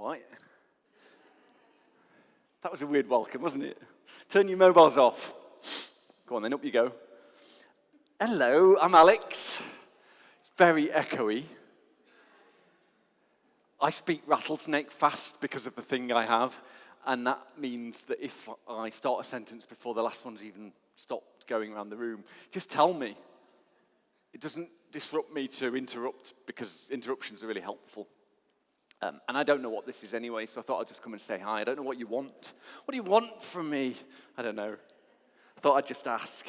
All right. That was a weird welcome, wasn't it? Turn your mobiles off. Go on then, up you go. Hello, I'm Alex. It's very echoey. I speak rattlesnake fast because of the thing I have, and that means that if I start a sentence before the last one's even stopped going around the room, just tell me. It doesn't disrupt me to interrupt, because interruptions are really helpful. And I don't know what this is anyway, so I thought I'd just come and say hi. I don't know what you want. What do you want from me? I don't know. I thought I'd just ask.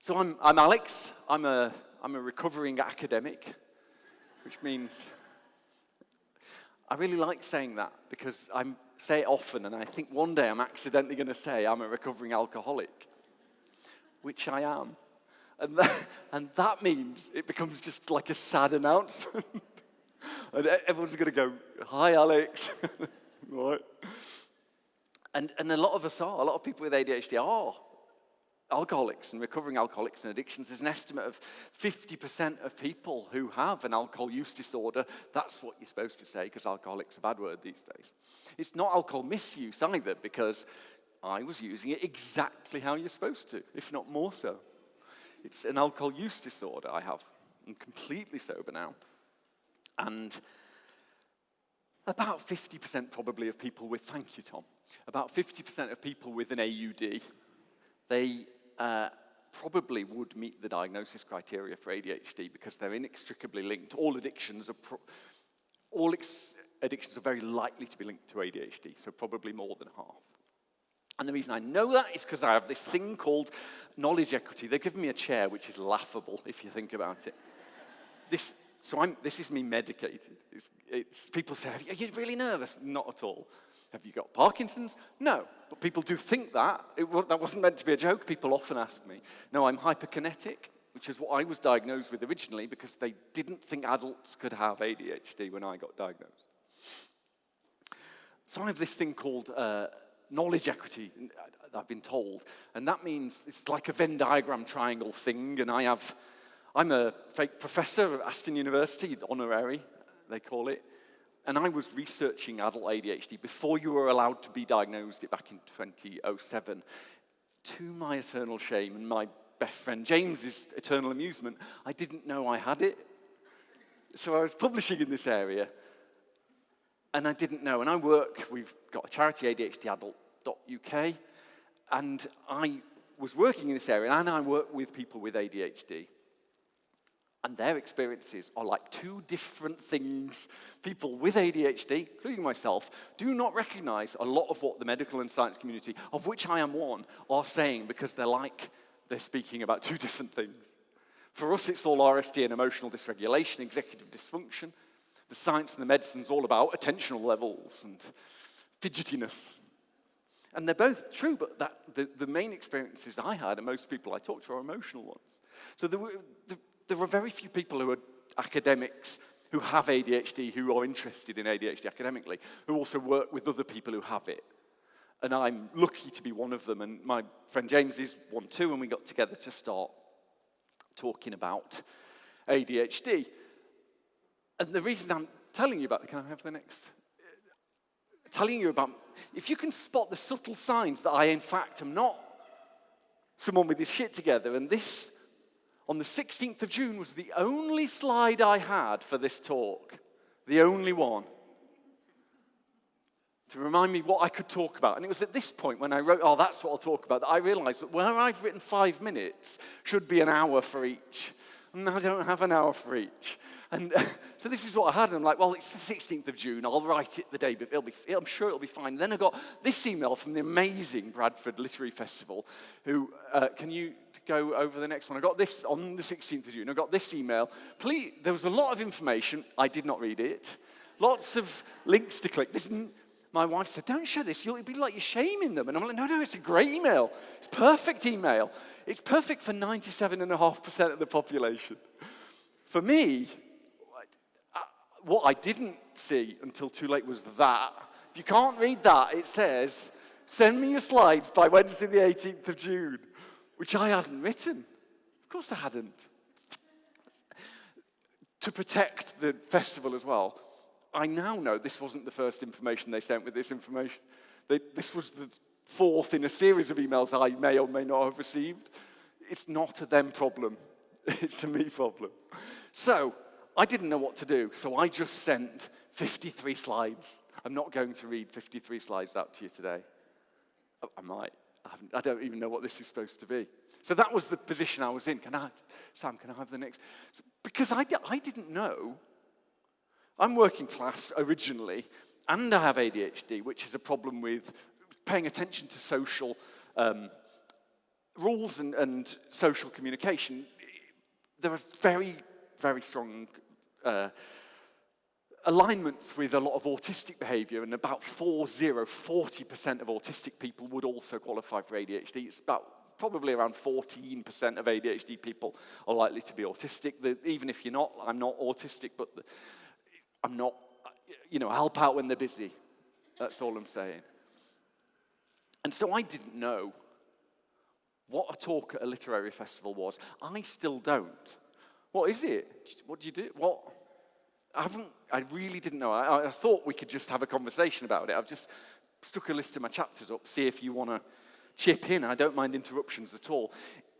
So I'm Alex. I'm a recovering academic, which means I really like saying that because I say it often, and I think one day I'm accidentally going to say I'm a recovering alcoholic, which I am. And that means it becomes just like a sad announcement. And everyone's going to go, hi, Alex. Right. And a lot of us are. A lot of people with ADHD are alcoholics and recovering alcoholics and addictions. There's an estimate of 50% of people who have an alcohol use disorder. That's what you're supposed to say, because alcoholic's a bad word these days. It's not alcohol misuse either, because I was using it exactly how you're supposed to, if not more so. It's an alcohol use disorder I have. I'm completely sober now. And about 50% probably of people with, thank you, Tom, about 50% of people with an AUD, they probably would meet the diagnosis criteria for ADHD because they're inextricably linked. All addictions are very likely to be linked to ADHD, so probably more than half. And the reason I know that is because I have this thing called knowledge equity. They've given me a chair, which is laughable if you think about it. This is me medicated. People say, are you really nervous? Not at all. Have you got Parkinson's? No. But people do think that. That wasn't meant to be a joke. People often ask me. No, I'm hyperkinetic, which is what I was diagnosed with originally because they didn't think adults could have ADHD when I got diagnosed. So I have this thing called knowledge equity, I've been told. And that means it's like a Venn diagram triangle thing, and I'm a fake professor at Aston University, honorary, they call it, and I was researching adult ADHD before you were allowed to be diagnosed back in 2007. To my eternal shame and my best friend James's eternal amusement, I didn't know I had it. So I was publishing in this area, and I didn't know. And we've got a charity, ADHD Adults.UK, and I was working in this area, and I work with people with ADHD. And their experiences are like two different things. People with ADHD, including myself, do not recognize a lot of what the medical and science community, of which I am one, are saying because they're speaking about two different things. For us, it's all RSD and emotional dysregulation, executive dysfunction. The science and the medicine's all about attentional levels and fidgetiness. And they're both true, but the main experiences I had, and most people I talk to, are emotional ones. So there are very few people who are academics who have ADHD, who are interested in ADHD academically, who also work with other people who have it. And I'm lucky to be one of them, and my friend James is one too, and we got together to start talking about ADHD. And the reason I'm telling you about it, can I have the next? Telling you about, if you can spot the subtle signs that I, in fact, am not someone with his shit together, and this, on the 16th of June, was the only slide I had for this talk, the only one, to remind me what I could talk about. And it was at this point when I wrote, that's what I'll talk about, that I realized that where I've written 5 minutes should be an hour for each. And I don't have an hour for each. And so this is what I had. And I'm like, well, it's the 16th of June. I'll write it the day, but I'm sure it'll be fine. Then I got this email from the amazing Bradford Literary Festival, who, can you go over the next one? I got this on the 16th of June. I got this email. Please, there was a lot of information. I did not read it. Lots of links to click. My wife said, don't share this. It'll be like you're shaming them. And I'm like, no, it's a great email. It's a perfect email. It's perfect for 97.5% of the population. For me, what I didn't see until too late was that. If you can't read that, it says, send me your slides by Wednesday the 18th of June, which I hadn't written. Of course I hadn't. To protect the festival as well, I now know this wasn't the first information they sent with this information. This was the fourth in a series of emails I may or may not have received. It's not a them problem. It's a me problem. So I didn't know what to do, so I just sent 53 slides. I'm not going to read 53 slides out to you today. I might. I don't even know what this is supposed to be. So that was the position I was in. Sam, can I have the next? Because I didn't know. I'm working class originally, and I have ADHD, which is a problem with paying attention to social rules and social communication. There are very, very strong alignments with a lot of autistic behavior, and about 40% of autistic people would also qualify for ADHD. It's about probably around 14% of ADHD people are likely to be autistic. Even if you're not, I'm not autistic, but I'm not, I help out when they're busy. That's all I'm saying. And so I didn't know what a talk at a literary festival was. I still don't. What is it? What do you do? What? I really didn't know. I thought we could just have a conversation about it. I've just stuck a list of my chapters up, see if you want to chip in. I don't mind interruptions at all.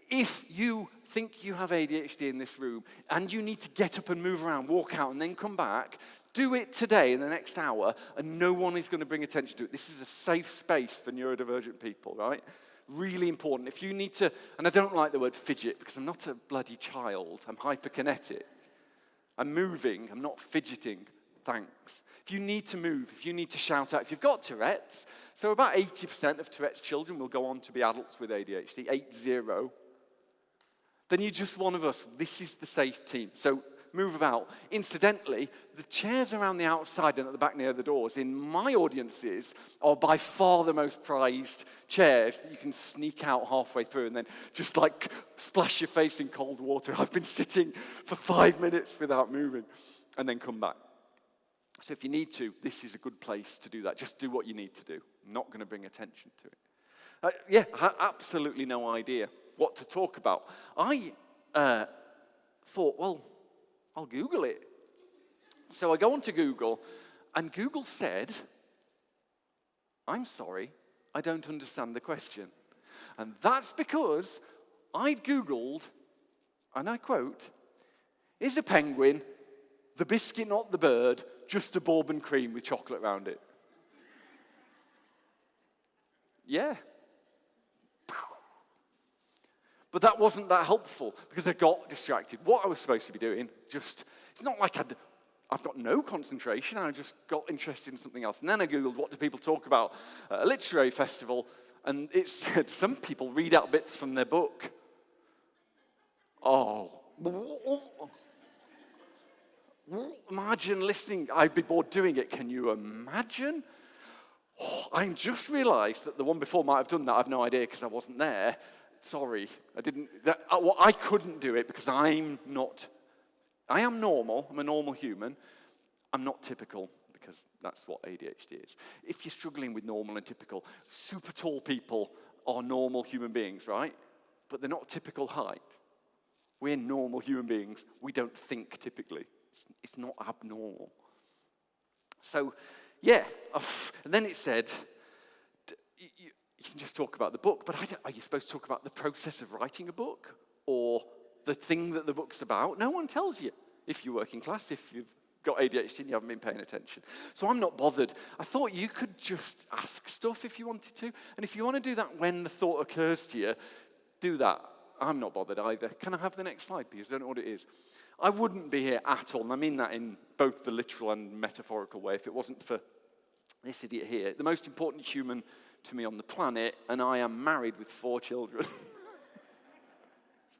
If you think you have ADHD in this room and you need to get up and move around, walk out and then come back, do it today in the next hour and no one is going to bring attention to it. This is a safe space for neurodivergent people, right? Really important. If you need to, and I don't like the word fidget because I'm not a bloody child. I'm hyperkinetic. I'm moving. I'm not fidgeting. Thanks. If you need to move, if you need to shout out, if you've got Tourette's, so about 80% of Tourette's children will go on to be adults with ADHD, 80. Then you're just one of us. This is the safe team. So move about. Incidentally, the chairs around the outside and at the back near the doors in my audiences are by far the most prized chairs that you can sneak out halfway through and then just like splash your face in cold water. I've been sitting for 5 minutes without moving and then come back. So if you need to, this is a good place to do that. Just do what you need to do. I'm not going to bring attention to it. I had absolutely no idea what to talk about. I thought, well, I'll Google it. So I go onto Google, and Google said, I'm sorry, I don't understand the question. And that's because I'd Googled, and I quote, is a penguin the biscuit, not the bird, just a bourbon cream with chocolate around it? Yeah. But that wasn't that helpful because I got distracted. What I was supposed to be doing, it's not like I've got no concentration. I just got interested in something else. And then I Googled, what do people talk about at a literary festival? And it said some people read out bits from their book. Oh. Imagine listening. I'd be bored doing it. Can you imagine? Oh, I just realized that the one before might have done that. I have no idea because I wasn't there. Sorry, I couldn't do it because I am normal. I'm a normal human. I'm not typical because that's what ADHD is. If you're struggling with normal and typical, super tall people are normal human beings, right? But they're not typical height. We're normal human beings. We don't think typically. It's not abnormal. So, yeah. And then it said, you can just talk about the book, but are you supposed to talk about the process of writing a book or the thing that the book's about? No one tells you if you're working class, if you've got ADHD and you haven't been paying attention. So I'm not bothered. I thought you could just ask stuff if you wanted to, and if you want to do that when the thought occurs to you, do that. I'm not bothered either. Can I have the next slide, because I don't know what it is. I wouldn't be here at all, and I mean that in both the literal and metaphorical way, if it wasn't for this idiot here, the most important human to me on the planet, and I am married with 4 children.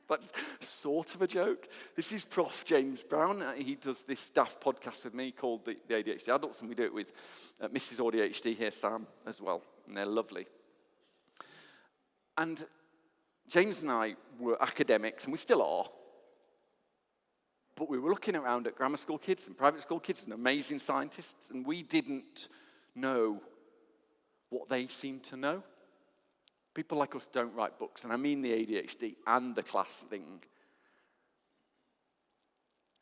That's sort of a joke. This is Prof. James Brown. He does this staff podcast with me called the ADHD Adults, and we do it with Mrs. ADHD here, Sam, as well, and they're lovely. And James and I were academics, and we still are, but we were looking around at grammar school kids and private school kids and amazing scientists, and we didn't know what they seem to know. People like us don't write books, and I mean the ADHD and the class thing.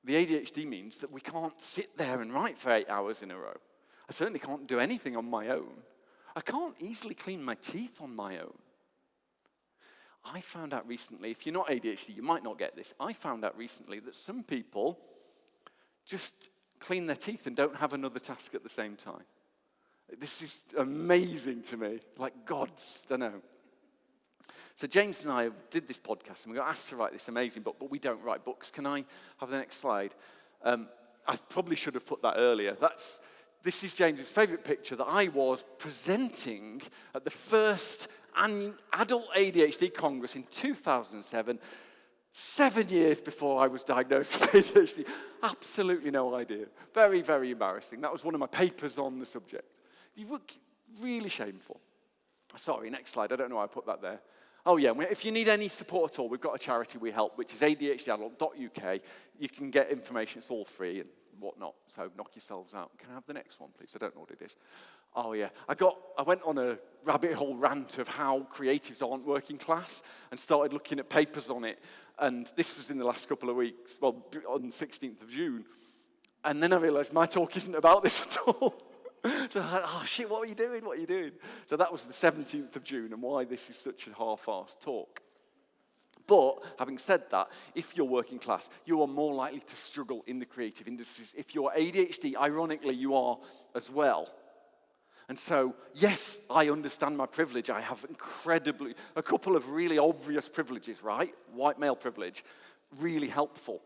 The ADHD means that we can't sit there and write for 8 hours in a row. I certainly can't do anything on my own. I can't easily clean my teeth on my own. I found out recently, if you're not ADHD, you might not get this. I found out recently that some people just clean their teeth and don't have another task at the same time. This is amazing to me, like God's, I don't know. So James and I did this podcast, and we got asked to write this amazing book, but we don't write books. Can I have the next slide? I probably should have put that earlier. This is James's favourite picture that I was presenting at the first Adult ADHD Congress in 2007, 7 years before I was diagnosed with ADHD. Absolutely no idea. Very, very embarrassing. That was one of my papers on the subject. You were really shameful. Sorry, next slide. I don't know why I put that there. Oh yeah, if you need any support at all, we've got a charity we help, which is ADHDadult.uk. You can get information, it's all free and whatnot, so knock yourselves out. Can I have the next one, please? I don't know what it is. Oh yeah, I went on a rabbit hole rant of how creatives aren't working class and started looking at papers on it, and this was in the last couple of weeks, well, on the 16th of June, and then I realised my talk isn't about this at all. So I thought, oh shit, what are you doing? What are you doing? So that was the 17th of June and why this is such a half-assed talk. But having said that, if you're working class, you are more likely to struggle in the creative industries. If you're ADHD, ironically, you are as well. And so, yes, I understand my privilege. I have a couple of really obvious privileges, right? White male privilege, really helpful.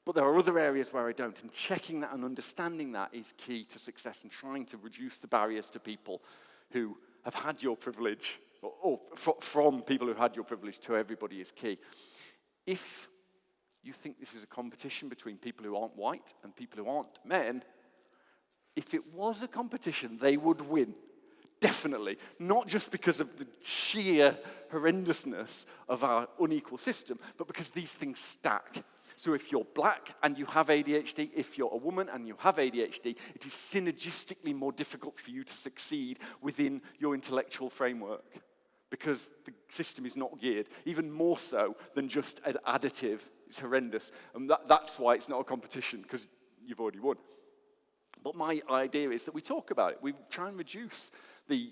But there are other areas where I don't, and checking that and understanding that is key to success and trying to reduce the barriers to people who have had your privilege, or from people who had your privilege to everybody is key. If you think this is a competition between people who aren't white and people who aren't men, if it was a competition, they would win. Definitely. Not just because of the sheer horrendousness of our unequal system, but because these things stack. So if you're black and you have ADHD, if you're a woman and you have ADHD, it is synergistically more difficult for you to succeed within your intellectual framework because the system is not geared, even more so than just an additive. It's horrendous. And that's why it's not a competition, because you've already won. But my idea is that we talk about it. We try and reduce the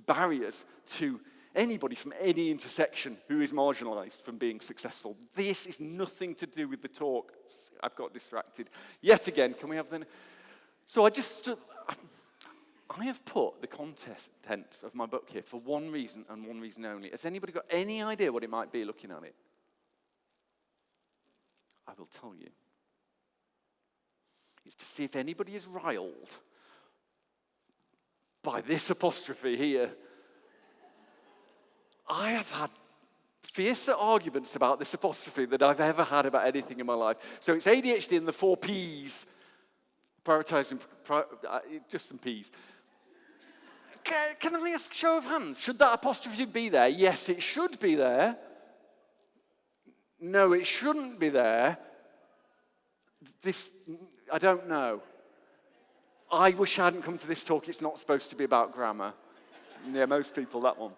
barriers to anybody from any intersection who is marginalized from being successful. This is nothing to do with the talk. I've got distracted. Yet again, can we have the... So I have put the contents of my book here for one reason and one reason only. Has anybody got any idea what it might be looking at it? I will tell you. It's to see if anybody is riled by this apostrophe here. I have had fiercer arguments about this apostrophe than I've ever had about anything in my life. So it's ADHD and the 4 Ps. Prioritizing, just some Ps. Can I ask show of hands? Should that apostrophe be there? Yes, it should be there. No, it shouldn't be there. I don't know. I wish I hadn't come to this talk. It's not supposed to be about grammar. Yeah, most people, that one.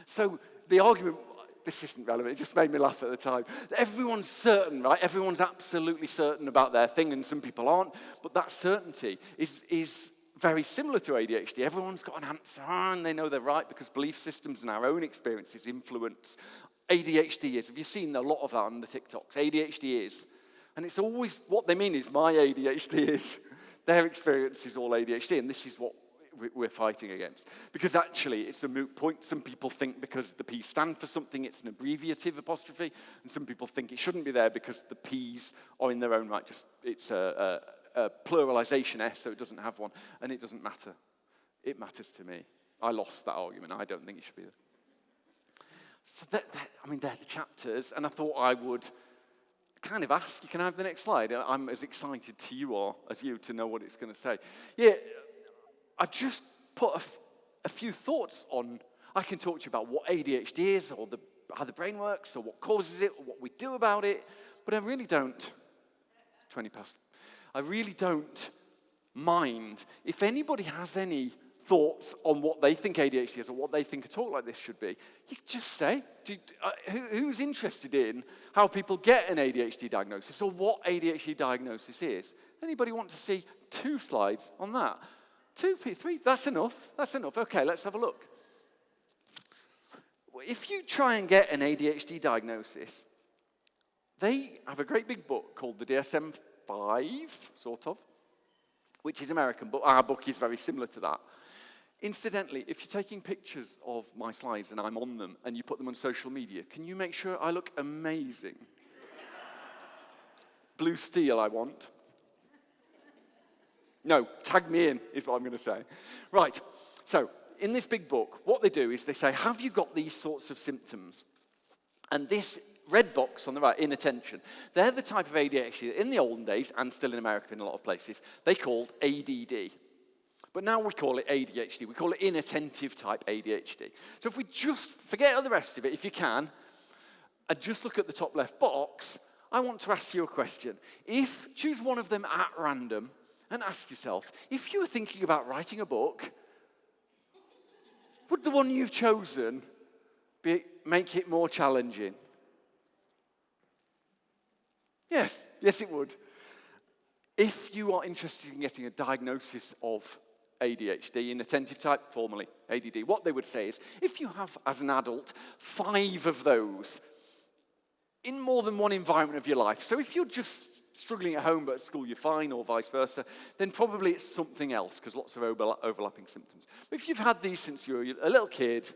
So the argument, this isn't relevant, it just made me laugh at the time. Everyone's certain, right? Everyone's absolutely certain about their thing, and some people aren't. But that certainty is very similar to ADHD. Everyone's got an answer, and they know they're right because belief systems and our own experiences influence. ADHD is. Have you seen a lot of that on the TikToks? ADHD is. And it's always, what they mean is my ADHD is. Their experience is all ADHD, and this is what we're fighting against. Because actually, it's a moot point. Some people think because the P's stand for something, it's an abbreviative apostrophe, and some people think it shouldn't be there because the P's are in their own right. It's a pluralization S, so it doesn't have one, and it doesn't matter. It matters to me. I lost that argument. I don't think it should be there. So they're the chapters, and I thought I would kind of ask, you can have the next slide. I'm as excited as you to know what it's going to say. Yeah, I've just put a few thoughts on. I can talk to you about what ADHD is, or how the brain works, or what causes it, or what we do about it, but I really don't. 20 past. I really don't mind if anybody has any thoughts on what they think ADHD is or what they think a talk like this should be, you just say, who's interested in how people get an ADHD diagnosis or what ADHD diagnosis is? Anybody want to see 2 slides on that? 2, 3, that's enough. That's enough. Okay, let's have a look. If you try and get an ADHD diagnosis, they have a great big book called the DSM-5, sort of, which is American, but our book is very similar to that. Incidentally, if you're taking pictures of my slides and I'm on them and you put them on social media, can you make sure I look amazing? Blue steel, I want. No, tag me in, is what I'm going to say. Right, so in this big book, what they do is they say, have you got these sorts of symptoms? And this red box on the right, inattention, they're the type of ADHD that in the olden days, and still in America in a lot of places, they called ADD. But now we call it ADHD. We call it inattentive type ADHD. So if we just forget all the rest of it, if you can, and just look at the top left box, I want to ask you a question. Choose one of them at random and ask yourself, if you were thinking about writing a book, would the one you've chosen make it more challenging? Yes, it would. If you are interested in getting a diagnosis of ADHD, inattentive type, formerly ADD, what they would say is, if you have, as an adult, 5 of those in more than one environment of your life, so if you're just struggling at home but at school you're fine, or vice versa, then probably it's something else, because lots of overlapping symptoms. But if you've had these since you were a little kid,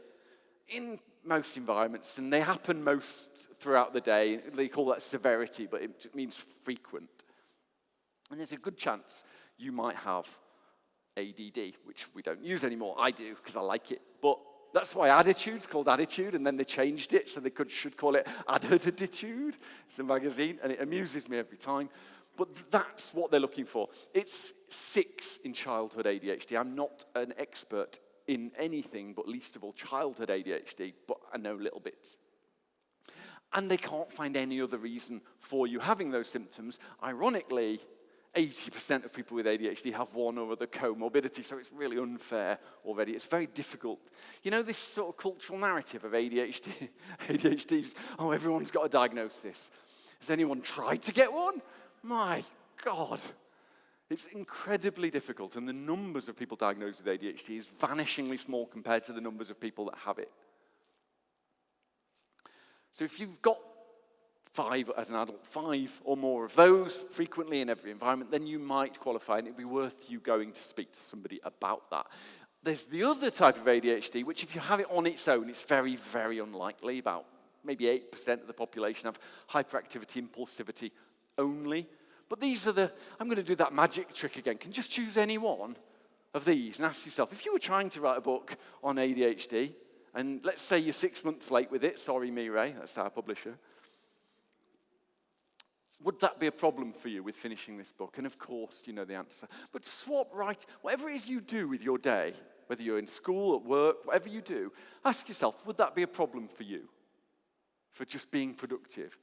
in most environments, and they happen most throughout the day, they call that severity, but it means frequent. And there's a good chance you might have ADD, which we don't use anymore. I do, because I like it. But that's why attitude's called attitude, and then they changed it, so they should call it adultitude. It's a magazine, and it amuses me every time. But that's what they're looking for. It's 6 in childhood ADHD. I'm not an expert in anything, but least of all childhood ADHD, but I know little bits. And they can't find any other reason for you having those symptoms. Ironically, 80% of people with ADHD have one or other comorbidity, so it's really unfair already. It's very difficult. You know, this sort of cultural narrative of ADHD's, oh, everyone's got a diagnosis. Has anyone tried to get one? My God. It's incredibly difficult, and the numbers of people diagnosed with ADHD is vanishingly small compared to the numbers of people that have it. So if you've got 5 as an adult, 5 or more of those frequently in every environment, then you might qualify, and it'd be worth you going to speak to somebody about that. There's the other type of ADHD, which if you have it on its own, it's very, very unlikely. About maybe 8% of the population have hyperactivity, impulsivity only. But these are I'm going to do that magic trick again. Can you just choose any one of these and ask yourself, if you were trying to write a book on ADHD, and let's say you're 6 months late with it, sorry me, Ray, that's our publisher, would that be a problem for you with finishing this book? And of course, you know the answer. But whatever it is you do with your day, whether you're in school, at work, whatever you do, ask yourself, would that be a problem for you, for just being productive?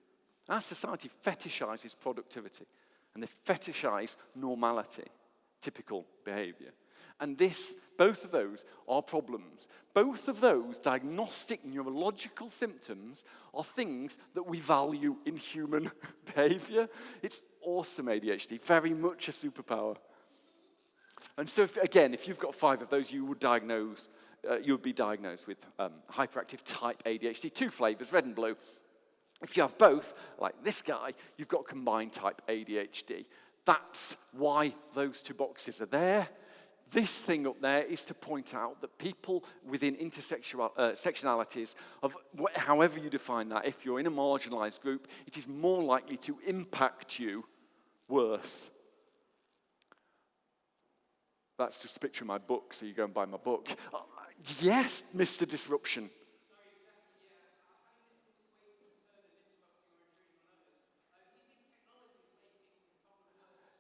Our society fetishizes productivity, and they fetishize normality, typical behavior. And both of those are problems. Both of those diagnostic neurological symptoms are things that we value in human behavior. It's awesome, ADHD, very much a superpower. And so, if you've got 5 of those, you would be diagnosed with hyperactive type ADHD. 2 flavors, red and blue. If you have both, like this guy, you've got combined type ADHD. That's why those 2 boxes are there. This thing up there is to point out that people within intersectionalities, of however you define that, if you're in a marginalized group, it is more likely to impact you worse. That's just a picture of my book, so you go and buy my book. Yes, Mr. Disruption.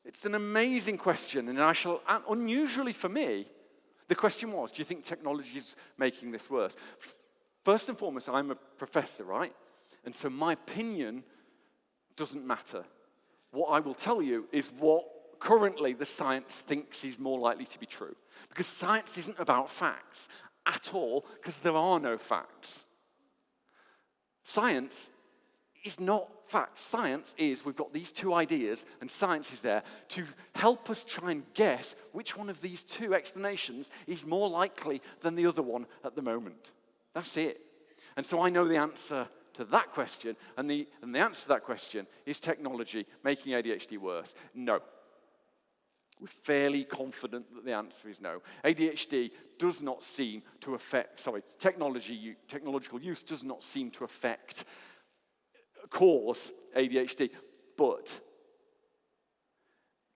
It's an amazing question, and unusually for me, the question was, do you think technology is making this worse? First and foremost, I'm a professor, right? And so my opinion doesn't matter. What I will tell you is what currently the science thinks is more likely to be true. Because science isn't about facts at all, because there are no facts. Science is not facts. Science is, we've got these two ideas, and science is there to help us try and guess which one of these two explanations is more likely than the other one at the moment. That's it. And so I know the answer to that question, and the answer to that question is technology making ADHD worse. No. We're fairly confident that the answer is no. ADHD does not seem to affect, technological use does not seem to cause ADHD, but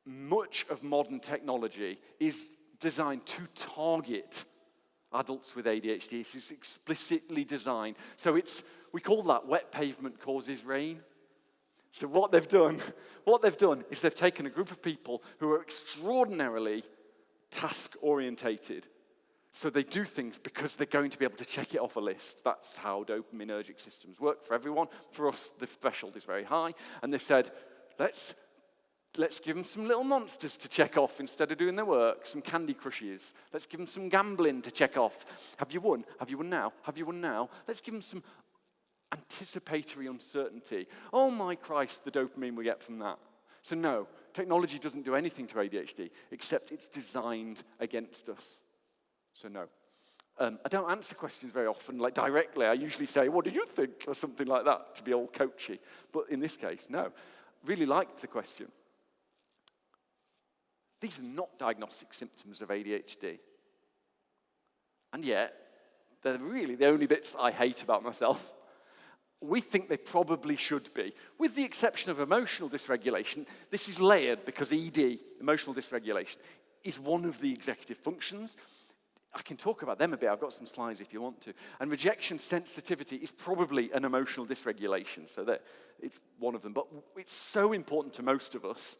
much of modern technology is designed to target adults with ADHD. It's explicitly designed. So we call that wet pavement causes rain. So what they've done is they've taken a group of people who are extraordinarily task-orientated. So they do things because they're going to be able to check it off a list. That's how dopaminergic systems work for everyone. For us, the threshold is very high. And they said, let's give them some little monsters to check off instead of doing their work, some Candy Crushes. Let's give them some gambling to check off. Have you won? Have you won now? Have you won now? Let's give them some anticipatory uncertainty. Oh my Christ, the dopamine we get from that. So no, technology doesn't do anything to ADHD, except it's designed against us. So no. I don't answer questions very often, like directly. I usually say, what do you think? Or something like that, to be all coachy. But in this case, no. Really liked the question. These are not diagnostic symptoms of ADHD. And yet, they're really the only bits that I hate about myself. We think they probably should be. With the exception of emotional dysregulation, this is layered because ED, emotional dysregulation, is one of the executive functions. I can talk about them a bit. I've got some slides if you want to. And rejection sensitivity is probably an emotional dysregulation, so that it's one of them. But it's so important to most of us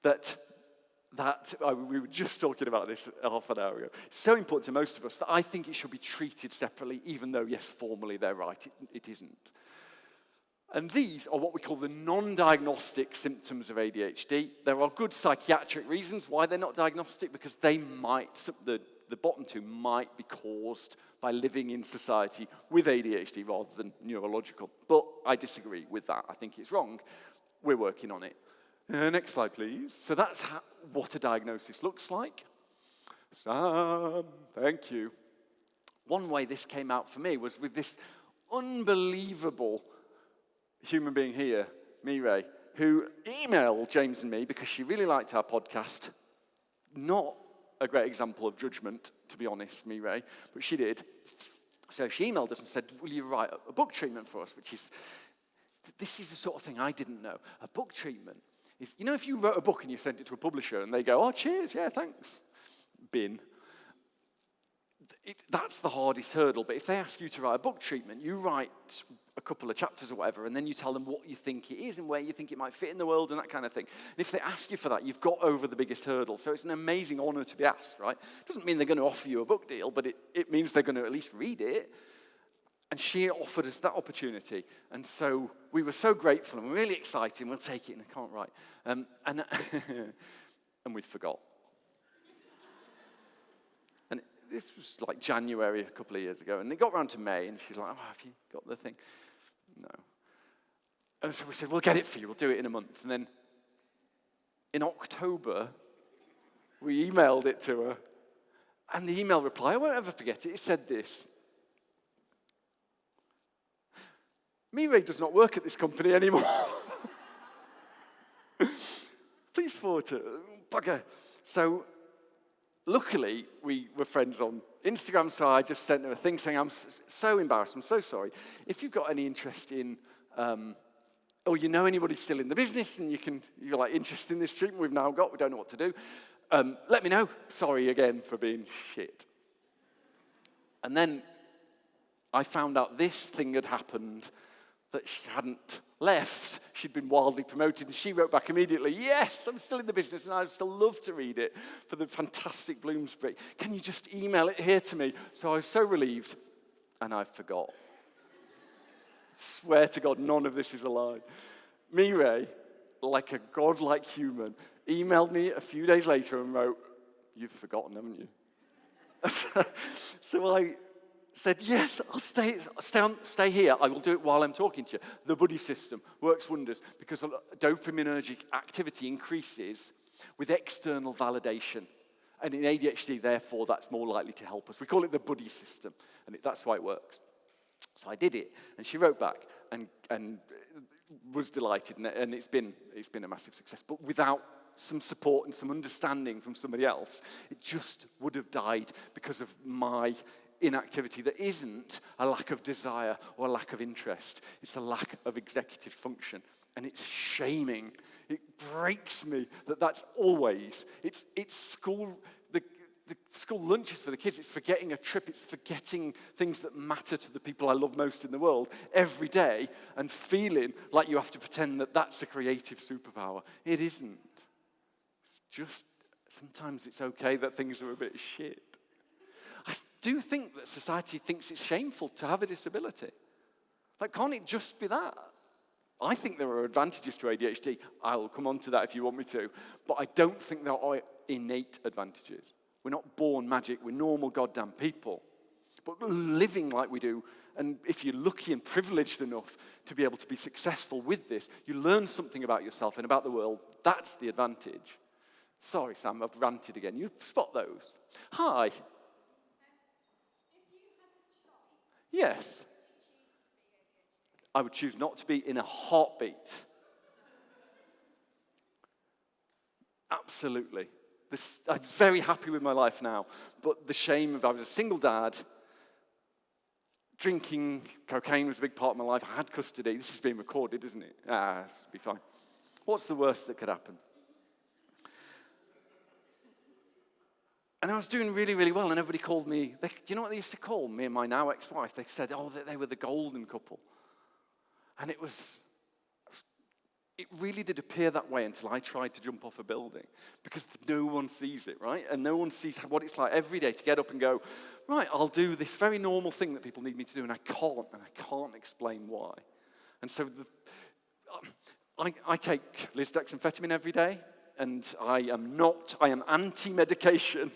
that we were just talking about this half an hour ago. It's so important to most of us that I think it should be treated separately, even though, yes, formally they're right. It isn't. And these are what we call the non-diagnostic symptoms of ADHD. There are good psychiatric reasons why they're not diagnostic, because they might, the bottom two might be caused by living in society with ADHD rather than neurological. But I disagree with that. I think it's wrong. We're working on it. Next slide, please. So that's what a diagnosis looks like. Sam, thank you. One way this came out for me was with this unbelievable human being here, Mireille, who emailed James and me because she really liked our podcast. Not a great example of judgment, to be honest, Mireille, but she did. So she emailed us and said, will you write a book treatment for us? This is the sort of thing I didn't know. A book treatment is, you know, if you wrote a book and you sent it to a publisher and they go, oh, cheers, yeah, thanks, bin. That's the hardest hurdle. But if they ask you to write a book treatment, you write a couple of chapters or whatever, and then you tell them what you think it is and where you think it might fit in the world and that kind of thing. And if they ask you for that, you've got over the biggest hurdle. So it's an amazing honor to be asked, right? It doesn't mean they're going to offer you a book deal, but it means they're going to at least read it. And she offered us that opportunity. And so we were so grateful and really excited. We'll take it, and I can't write. And we forgot. And this was like January a couple of years ago. And it got round to May, and she's like, oh, have you got the thing? No. And so we said, we'll get it for you. We'll do it in a month. And then in October, we emailed it to her. And the email reply, I won't ever forget it, it said this. Mireille does not work at this company anymore. Please forward to bugger. So luckily, we were friends on Instagram, so I just sent her a thing saying, I'm so embarrassed, I'm so sorry. If you've got any interest in, or you know anybody still in the business and you're like interested in this treatment we don't know what to do, let me know. Sorry again for being shit. And then I found out this thing had happened that she hadn't left. She'd been wildly promoted, and she wrote back immediately, yes, I'm still in the business, and I'd still love to read it for the fantastic Bloomsbury. Can you just email it here to me? So I was so relieved, and I forgot. I swear to God, none of this is a lie. Mireille like a godlike human, emailed me a few days later and wrote, "You've forgotten, haven't you?" So I said, "Yes, I'll stay here. I will do it while I'm talking to you." The buddy system works wonders because dopaminergic activity increases with external validation. And in ADHD, therefore, that's more likely to help us. We call it the buddy system, and that's why it works. So I did it, and she wrote back and was delighted, and it's been a massive success. But without some support and some understanding from somebody else, it just would have died because of my inactivity that isn't a lack of desire or a lack of interest. It's a lack of executive function. And it's shaming. It breaks me that that's always. It's school, the school lunches for the kids. It's forgetting a trip. It's forgetting things that matter to the people I love most in the world every day and feeling like you have to pretend that that's a creative superpower. It isn't. It's just, sometimes it's okay that things are a bit shit. I do think that society thinks it's shameful to have a disability. Like, can't it just be that? I think there are advantages to ADHD. I'll come on to that if you want me to. But I don't think there are innate advantages. We're not born magic. We're normal goddamn people. But living like we do, and if you're lucky and privileged enough to be able to be successful with this, you learn something about yourself and about the world. That's the advantage. Sorry, Sam, I've ranted again. You spot those. Hi. Yes. I would choose not to be in a heartbeat. Absolutely. I'm very happy with my life now, but the shame of I was a single dad, drinking, cocaine was a big part of my life. I had custody. This is being recorded, isn't it? This will be fine. What's the worst that could happen? And I was doing really, really well, and everybody called me, do you know what they used to call me and my now ex-wife? They said, that they were the golden couple. And it really did appear that way until I tried to jump off a building because no one sees it, right? And no one sees what it's like every day to get up and go, right, I'll do this very normal thing that people need me to do, and I can't explain why. And so I take lisdexamfetamine every day, and I am anti-medication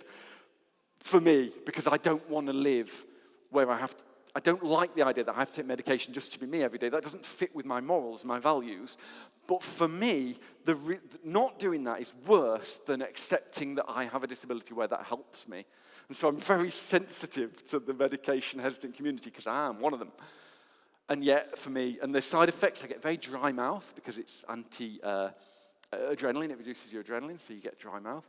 for me because I don't want to live where I don't like the idea that I have to take medication just to be me every day. That doesn't fit with my morals, my values. But for me, not doing that is worse than accepting that I have a disability where that helps me. And so I'm very sensitive to the medication-hesitant community because I am one of them. And yet, for me, and the side effects, I get very dry mouth because it's anti-adrenaline. It reduces your adrenaline, so you get dry mouth.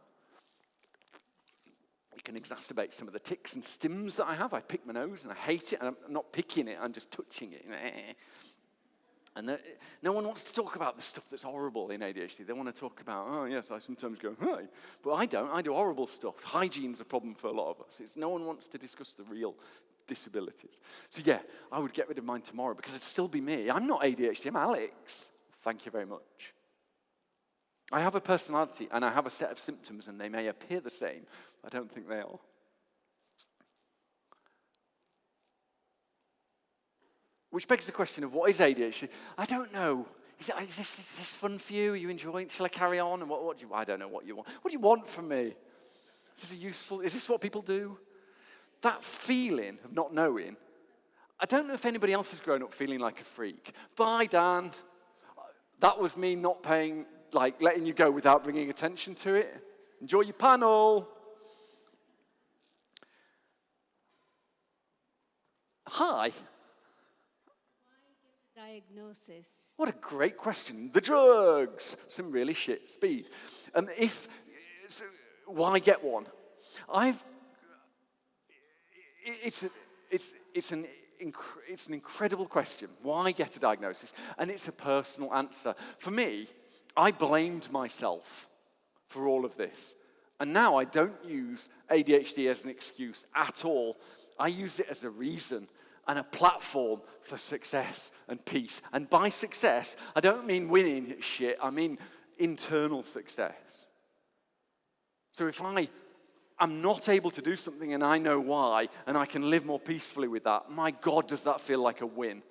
It can exacerbate some of the tics and stims that I have. I pick my nose and I hate it, and I'm not picking it, I'm just touching it. And no one wants to talk about the stuff that's horrible in ADHD. They want to talk about, oh yes, I sometimes go, hi. But I don't. I do horrible stuff. Hygiene's a problem for a lot of us. No one wants to discuss the real disabilities. So yeah, I would get rid of mine tomorrow because it'd still be me. I'm not ADHD, I'm Alex. Thank you very much. I have a personality and I have a set of symptoms, and they may appear the same. I don't think they are. Which begs the question of what is ADHD? I don't know. Is this fun for you? Are you enjoying it? Shall I carry on? And what do you? I don't know what you want. What do you want from me? Is this what people do? That feeling of not knowing. I don't know if anybody else has grown up feeling like a freak. Bye, Dan. That was me not letting you go without bringing attention to it. Enjoy your panel. Hi. Diagnosis. What a great question. The drugs. Some really shit speed. And why get one? It's an incredible question. Why get a diagnosis? And it's a personal answer. For me, I blamed myself for all of this. And now I don't use ADHD as an excuse at all. I use it as a reason and a platform for success and peace. And by success, I don't mean winning shit, I mean internal success. So if I'm not able to do something and I know why, and I can live more peacefully with that, my God, does that feel like a win.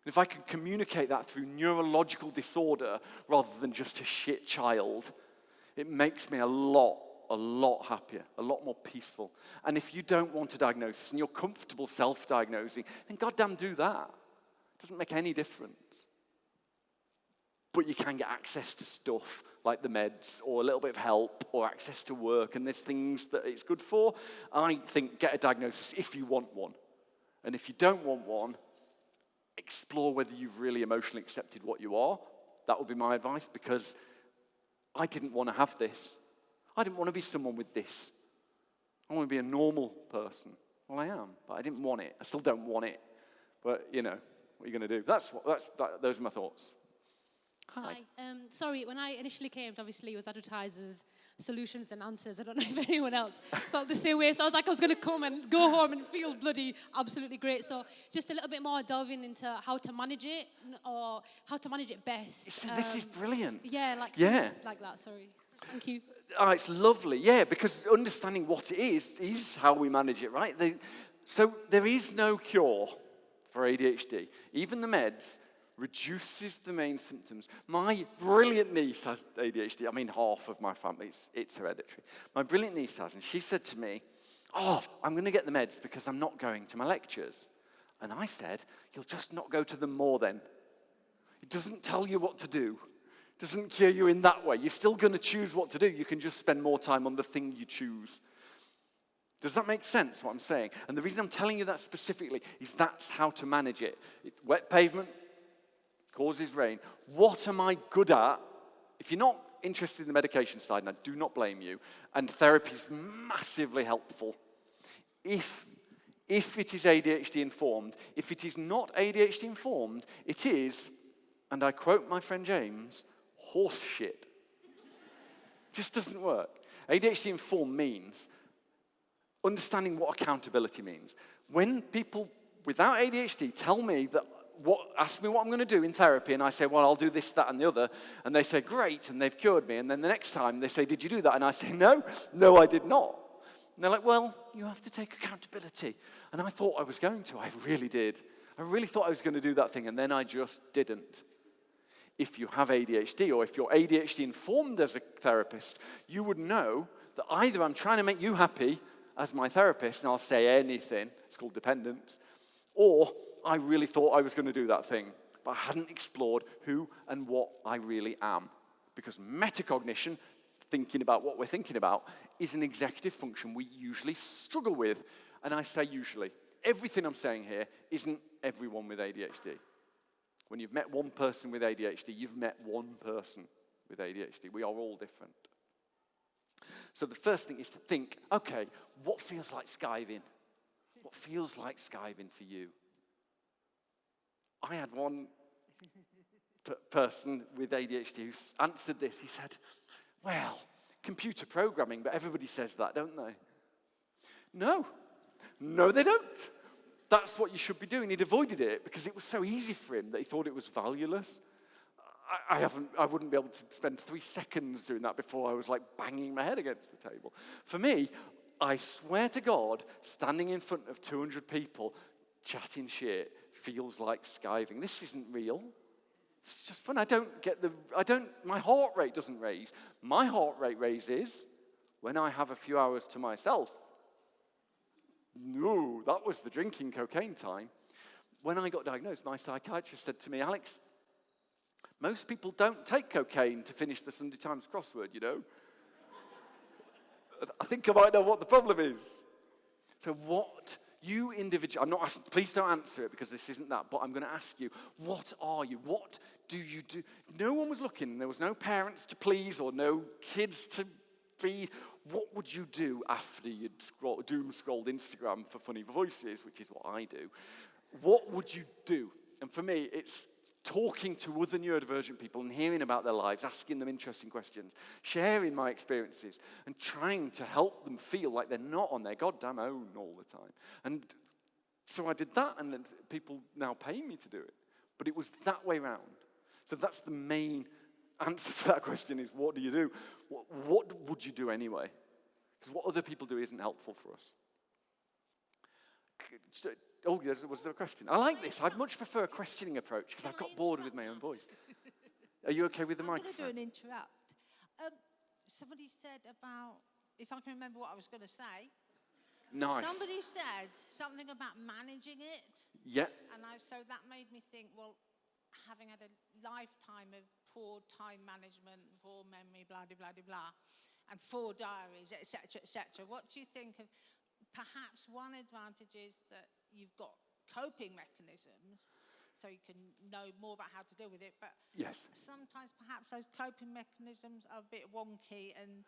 If I can communicate that through neurological disorder rather than just a shit child, it makes me a lot happier, a lot more peaceful. And if you don't want a diagnosis and you're comfortable self-diagnosing, then goddamn do that. It doesn't make any difference. But you can get access to stuff like the meds or a little bit of help or access to work, and there's things that it's good for. I think get a diagnosis if you want one. And if you don't want one, explore whether you've really emotionally accepted what you are. That would be my advice, because I didn't want to have this. I didn't want to be someone with this. I want to be a normal person. Well, I am, but I didn't want it. I still don't want it. But, what are you going to do? Those are my thoughts. Hi. Sorry, when I initially came, obviously it was advertisers, solutions and answers. I don't know if anyone else felt the same way. So I was like, I was going to come and go home and feel bloody absolutely great. So just a little bit more delving into how to manage it, or how to manage it best. This is brilliant. Yeah, like that, sorry. Thank you. Oh, it's lovely, because understanding what it is how we manage it, right? So there is no cure for ADHD. Even the meds reduces the main symptoms. My brilliant niece has ADHD. I mean, half of my family, it's hereditary. My brilliant niece has, and she said to me, I'm going to get the meds because I'm not going to my lectures. And I said, you'll just not go to them more then. It doesn't tell you what to do. It doesn't cure you in that way. You're still going to choose what to do. You can just spend more time on the thing you choose. Does that make sense, what I'm saying? And the reason I'm telling you that specifically is that's how to manage it. Wet pavement causes rain. What am I good at? If you're not interested in the medication side, and I do not blame you, and therapy is massively helpful, if it is ADHD informed. If it is not ADHD informed, it is, and I quote my friend James, horse shit. Just doesn't work. ADHD informed means understanding what accountability means. When people without ADHD tell me ask me what I'm going to do in therapy, and I say, well, I'll do this, that, and the other, and they say, great, and they've cured me, and then the next time they say, did you do that? And I say, no, I did not. And they're like, well, you have to take accountability. And I thought I was going to. I really did. I really thought I was going to do that thing, and then I just didn't. If you have ADHD, or if you're ADHD informed as a therapist, you would know that either I'm trying to make you happy as my therapist, and I'll say anything, it's called dependence, or I really thought I was going to do that thing, but I hadn't explored who and what I really am. Because metacognition, thinking about what we're thinking about, is an executive function we usually struggle with. And I say usually. Everything I'm saying here isn't everyone with ADHD. When you've met one person with ADHD, you've met one person with ADHD. We are all different. So the first thing is to think, okay, what feels like skiving? What feels like skiving for you? I had one person with ADHD who answered this. He said, well, computer programming, but everybody says that, don't they? No, they don't. That's what you should be doing. He'd avoided it because it was so easy for him that he thought it was valueless. I wouldn't be able to spend 3 seconds doing that before I was like banging my head against the table. For me, I swear to God, standing in front of 200 people chatting shit feels like skiving. This isn't real. It's just fun. My heart rate doesn't raise. My heart rate raises when I have a few hours to myself. No, that was the drinking cocaine time. When I got diagnosed, my psychiatrist said to me, Alex, most people don't take cocaine to finish the Sunday Times crossword, I think I might know what the problem is. So what you individual, I'm not asking, please don't answer it because this isn't that, but I'm going to ask you, what are you? What do you do? If no one was looking, there was no parents to please or no kids to feed, what would you do after you'd doom-scrolled Instagram for funny voices, which is what I do? What would you do? And for me, it's talking to other neurodivergent people and hearing about their lives, asking them interesting questions, sharing my experiences, and trying to help them feel like they're not on their goddamn own all the time. And so I did that, and then people now pay me to do it. But it was that way round. So that's the main answer to that question is, what do you do? What would you do anyway? Because what other people do isn't helpful for us. Oh, was there a question? I like this. I'd much prefer a questioning approach because I've got bored with my own voice. Are you okay with the microphone? I'm going to do an interrupt. Somebody said about, if I can remember what I was going to say. Nice. Somebody said something about managing it. Yeah. And so that made me think, well, having had a lifetime of poor time management, poor memory, blah, blah, blah, blah, and 4 diaries, etc. What do you think of, perhaps one advantage is that you've got coping mechanisms, so you can know more about how to deal with it, but yes, sometimes perhaps those coping mechanisms are a bit wonky, and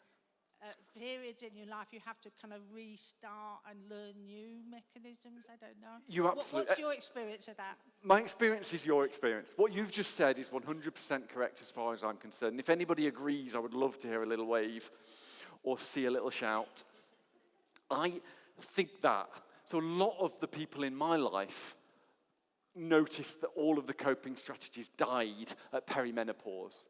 periods in your life you have to kind of restart and learn new mechanisms. I don't know. You absolutely. What's your experience of that? My experience is your experience. What you've just said is 100% correct as far as I'm concerned. If anybody agrees, I would love to hear a little wave or see a little shout. I think that. So a lot of the people in my life noticed that all of the coping strategies died at perimenopause.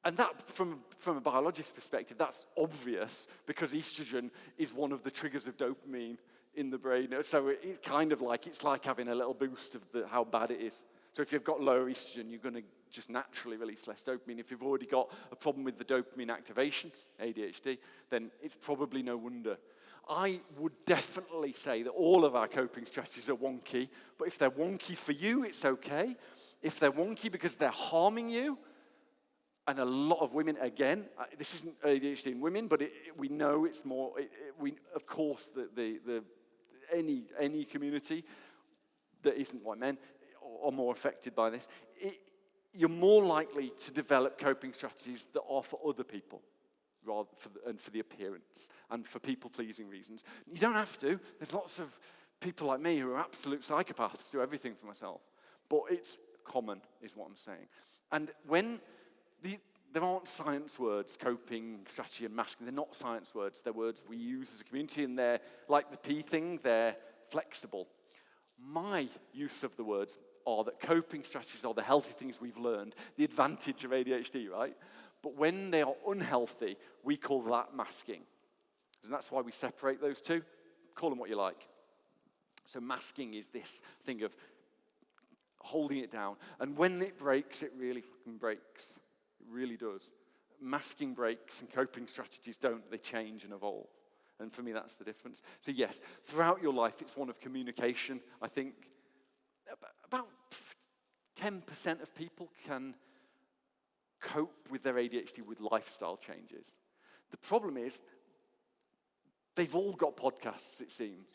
And that, from a biologist's perspective, that's obvious because estrogen is one of the triggers of dopamine in the brain. So it's kind of like, it's like having a little boost of how bad it is. So if you've got lower estrogen, you're going to just naturally release less dopamine. If you've already got a problem with the dopamine activation, ADHD, then it's probably no wonder. I would definitely say that all of our coping strategies are wonky, but if they're wonky for you, it's okay. If they're wonky because they're harming you, and a lot of women, again, this isn't ADHD in women, but we know it's more, of course, any community that isn't white men are more affected by this. You're more likely to develop coping strategies that are for other people, and for the appearance, and for people-pleasing reasons. You don't have to. There's lots of people like me who are absolute psychopaths, do everything for myself. But it's common, is what I'm saying. And when there aren't science words, coping, strategy, and masking. They're not science words. They're words we use as a community, and they're, like the P thing, they're flexible. My use of the words are that coping strategies are the healthy things we've learned, the advantage of ADHD, right? But when they are unhealthy, we call that masking. And that's why we separate those two. Call them what you like. So masking is this thing of holding it down. And when it breaks, it really fucking breaks. It really does. Masking breaks and coping strategies don't. They change and evolve. And for me, that's the difference. So yes, throughout your life, it's one of communication. I think about 10% of people can cope with their ADHD with lifestyle changes. The problem is, they've all got podcasts, it seems.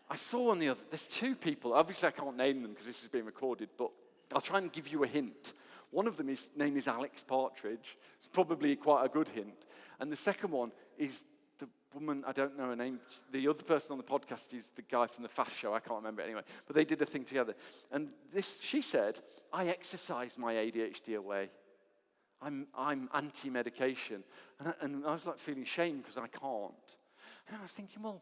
I saw on the other, there's 2 people, obviously I can't name them because this is being recorded, but I'll try and give you a hint. One of them, his name is Alex Partridge. It's probably quite a good hint. And the second one is the woman, I don't know her name. The other person on the podcast is the guy from the Fast Show. I can't remember it anyway. But they did a thing together. And she said, I exercise my ADHD away. I'm anti-medication. And I was like feeling shame because I can't. And I was thinking, well,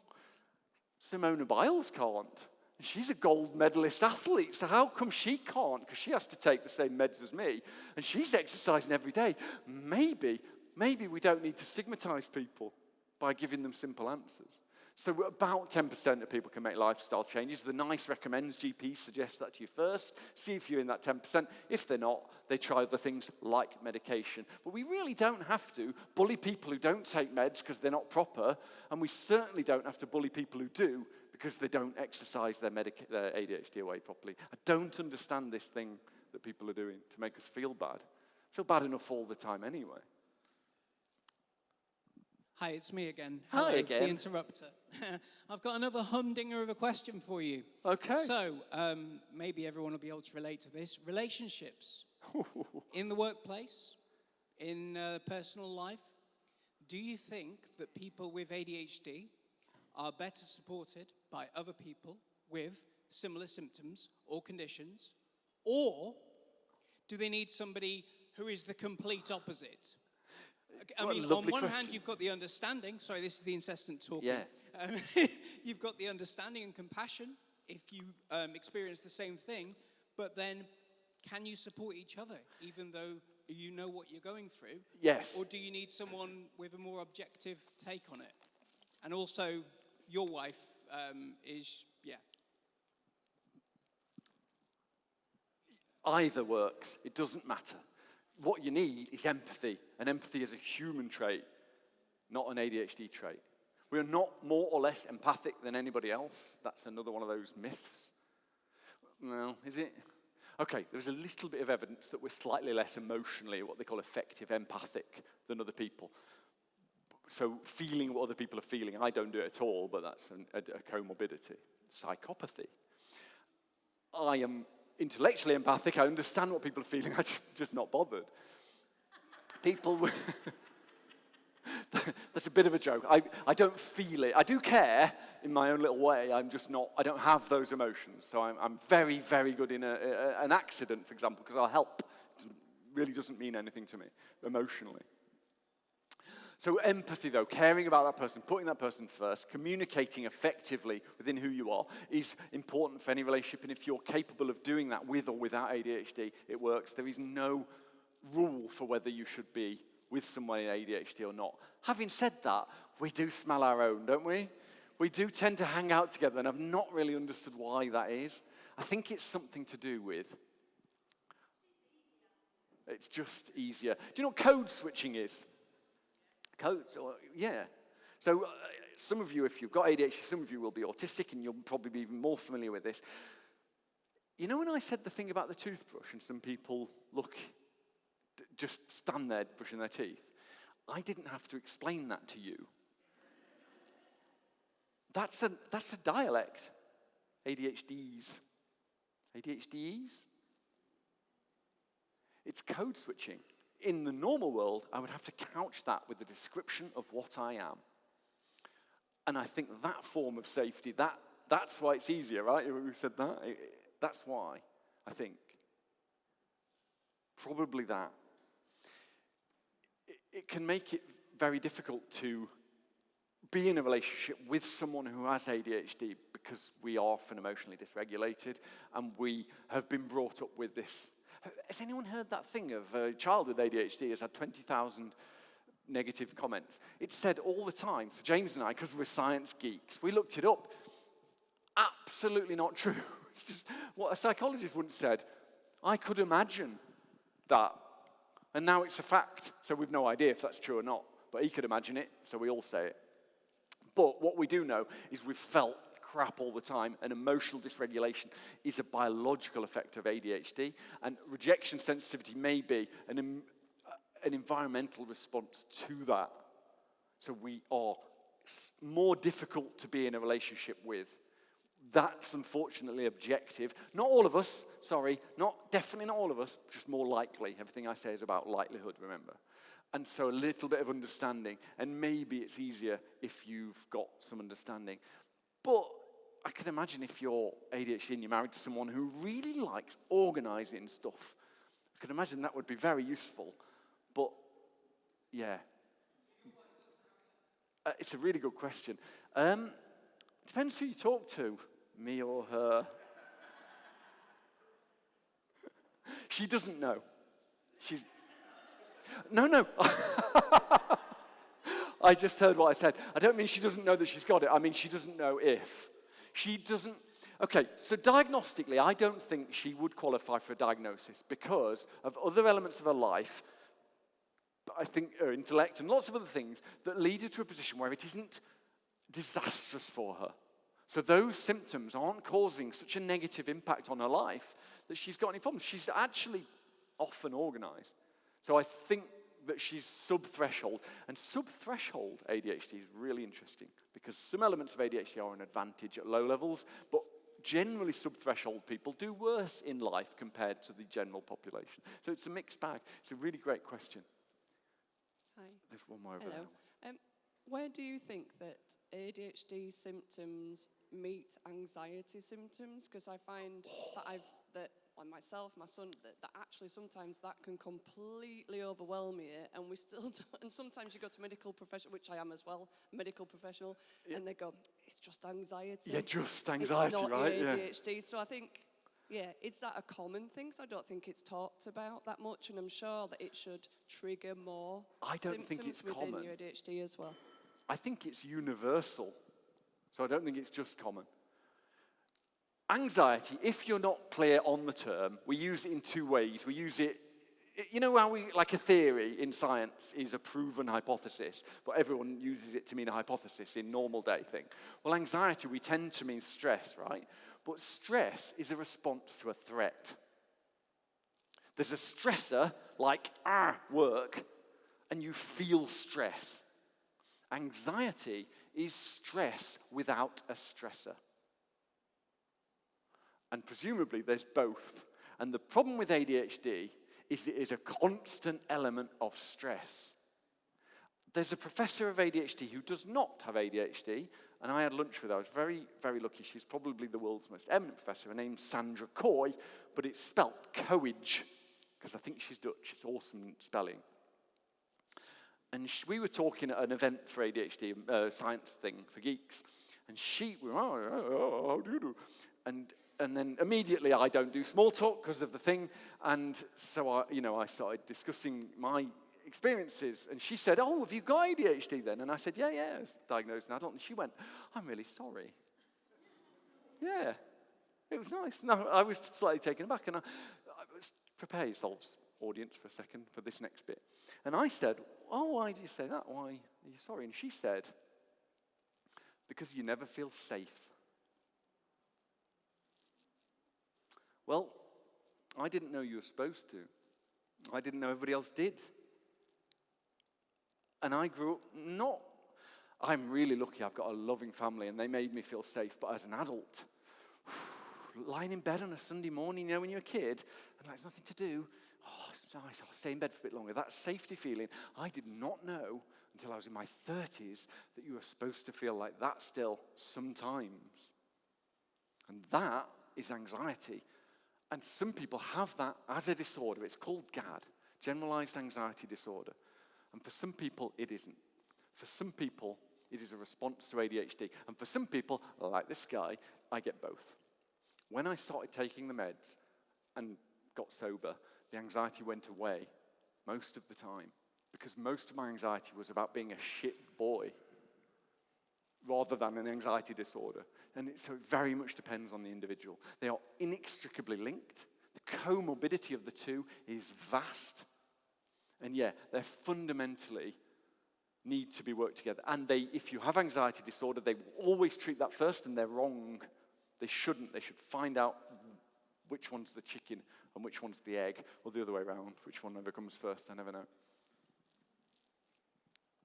Simona Biles can't. She's a gold medalist athlete, so how come she can't? Because she has to take the same meds as me, and she's exercising every day. Maybe we don't need to stigmatize people by giving them simple answers. So about 10% of people can make lifestyle changes. The NICE recommends GPs suggest that to you first. See if you're in that 10%. If they're not, they try other things like medication. But we really don't have to bully people who don't take meds because they're not proper, and we certainly don't have to bully people who do because they don't exercise their ADHD away properly. I don't understand this thing that people are doing to make us feel bad. I feel bad enough all the time anyway. Hi, it's me again. Hi Hello, again. The interrupter. I've got another humdinger of a question for you. Okay. So, maybe everyone will be able to relate to this. Relationships. In the workplace, in personal life, do you think that people with ADHD are better supported by other people with similar symptoms or conditions? Or do they need somebody who is the complete opposite? I mean, on one hand, you've got the understanding. Sorry, this is the incessant talking. Yeah. You've got the understanding and compassion if you experience the same thing. But then, can you support each other, even though you know what you're going through? Yes. Or do you need someone with a more objective take on it? And also, your wife yeah. Either works. It doesn't matter. What you need is empathy, and empathy is a human trait, not an ADHD trait. We are not more or less empathic than anybody else. That's another one of those myths. Well, is it? Okay, there's a little bit of evidence that we're slightly less emotionally, what they call effective empathic, than other people. So feeling what other people are feeling, I don't do it at all, but that's a comorbidity. Psychopathy. I am intellectually empathic, I understand what people are feeling, I'm just not bothered. People, that's a bit of a joke. I don't feel it. I do care in my own little way, I don't have those emotions. So I'm very, very good in an accident, for example, because I'll help. It really doesn't mean anything to me, emotionally. So empathy, though, caring about that person, putting that person first, communicating effectively within who you are is important for any relationship. And if you're capable of doing that with or without ADHD, it works. There is no rule for whether you should be with someone in ADHD or not. Having said that, we do smell our own, don't we? We do tend to hang out together, and I've not really understood why that is. I think it's something to do with, it's just easier. Do you know what code switching is? Codes, yeah. So some of you, if you've got ADHD, some of you will be autistic, and you'll probably be even more familiar with this. You know when I said the thing about the toothbrush, and some people just stand there brushing their teeth? I didn't have to explain that to you. That's a dialect. ADHDs. ADHDs? It's code switching. In the normal world, I would have to couch that with a description of what I am. And I think that form of safety, that's why it's easier, right? Who said that? That's why, I think. Probably that. It can make it very difficult to be in a relationship with someone who has ADHD because we are often emotionally dysregulated and we have been brought up with this. Has anyone heard that thing of a child with ADHD has had 20,000 negative comments? It's said all the time. So James and I, because we're science geeks, we looked it up. Absolutely not true. It's just what a psychologist once said. I could imagine that. And now it's a fact. So we've no idea if that's true or not. But he could imagine it, so we all say it. But what we do know is we've felt crap all the time, and emotional dysregulation is a biological effect of ADHD, and rejection sensitivity may be an environmental response to that. So we are more difficult to be in a relationship with. That's unfortunately objective. Not all of us, definitely not all of us, just more likely. Everything I say is about likelihood, remember. And so a little bit of understanding, and maybe it's easier if you've got some understanding. But I can imagine if you're ADHD and you're married to someone who really likes organizing stuff, I can imagine that would be very useful. But, yeah. It's a really good question. Depends who you talk to, me or her. She doesn't know. No. I just heard what I said. I don't mean she doesn't know that she's got it. I mean she doesn't know if. She doesn't. Okay, so diagnostically, I don't think she would qualify for a diagnosis because of other elements of her life, I think her intellect and lots of other things that lead her to a position where it isn't disastrous for her. So those symptoms aren't causing such a negative impact on her life that she's got any problems. She's actually often organized. So I think that she's sub-threshold. And sub-threshold ADHD is really interesting because some elements of ADHD are an advantage at low levels, but generally sub-threshold people do worse in life compared to the general population. So it's a mixed bag. It's a really great question. Hi. There's one more over Hello. there. Where do you think that ADHD symptoms meet anxiety symptoms? Because I find that on myself, my son, that actually sometimes that can completely overwhelm you, and we still don't. And sometimes you go to medical professional, which I am as well, medical professional, and they go, it's just anxiety. Yeah, just anxiety, it's not right? ADHD. Yeah. So I think, is that a common thing? So I don't think it's talked about that much, and I'm sure that it should trigger more I don't think it's symptoms within common. your ADHD as well. I think it's universal. So I don't think it's just common. Anxiety, if you're not clear on the term, we use it in two ways. We use it, you know how like a theory in science is a proven hypothesis, but everyone uses it to mean a hypothesis in normal day thing. Well, anxiety, we tend to mean stress, right? But stress is a response to a threat. There's a stressor, like work, and you feel stress. Anxiety is stress without a stressor. And presumably there's both. And the problem with ADHD is it is a constant element of stress. There's a professor of ADHD who does not have ADHD, and I had lunch with her. I was very, very lucky. She's probably the world's most eminent professor. Her name's Sandra Coy, but it's spelt Coage, because I think she's Dutch. It's awesome spelling. And we were talking at an event for ADHD, science thing for geeks, and how do you do? And then immediately I don't do small talk because of the thing, and so I started discussing my experiences, and she said, "Oh, have you got ADHD then?" And I said, "Yeah, I was diagnosed as an adult." And she went, "I'm really sorry." Yeah, it was nice. No, I was slightly taken aback, and I was prepare yourselves, audience, for a second for this next bit. And I said, "Oh, why do you say that? Why are you sorry?" And she said, "Because you never feel safe." Well, I didn't know you were supposed to. I didn't know everybody else did. And I grew up I'm really lucky, I've got a loving family and they made me feel safe, but as an adult, lying in bed on a Sunday morning, when you're a kid, and there's nothing to do, it's nice, I'll stay in bed for a bit longer. That safety feeling, I did not know until I was in my 30s that you were supposed to feel like that still sometimes. And that is anxiety. And some people have that as a disorder. It's called GAD, Generalized Anxiety Disorder. And for some people, it isn't. For some people, it is a response to ADHD. And for some people, like this guy, I get both. When I started taking the meds and got sober, the anxiety went away most of the time, because most of my anxiety was about being a shit boy rather than an anxiety disorder. And so it very much depends on the individual. They are inextricably linked. The comorbidity of the two is vast. And they fundamentally need to be worked together. And if you have anxiety disorder, they will always treat that first, and they're wrong. They shouldn't. They should find out which one's the chicken and which one's the egg, or the other way around. Which one ever comes first, I never know.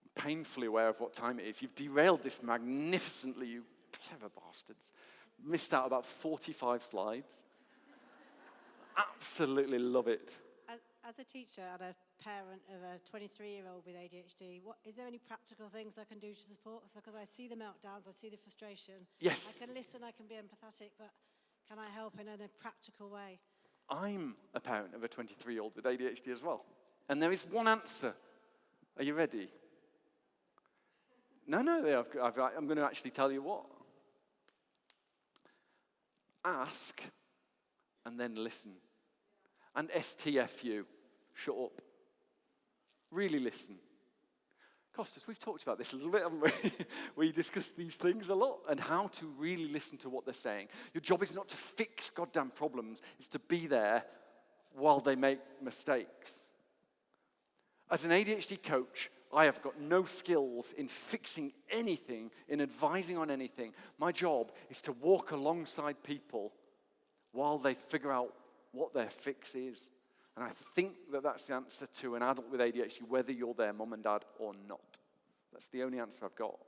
I'm painfully aware of what time it is. You've derailed this magnificently, you clever bastards. Missed out about 45 slides. Absolutely love it. As a teacher and a parent of a 23-year-old with ADHD, is there any practical things I can do to support? Because I see the meltdowns, I see the frustration. Yes. I can listen, I can be empathetic, but can I help in a practical way? I'm a parent of a 23-year-old with ADHD as well. And there is one answer. Are you ready? No, I'm going to actually tell you what. Ask and then listen. And STFU, shut up. Really listen. Costas, we've talked about this a little bit, haven't we? We discussed these things a lot, and how to really listen to what they're saying. Your job is not to fix goddamn problems, it's to be there while they make mistakes. As an ADHD coach, I have got no skills in fixing anything, in advising on anything. My job is to walk alongside people while they figure out what their fix is. And I think that that's the answer to an adult with ADHD, whether you're their mum and dad or not. That's the only answer I've got.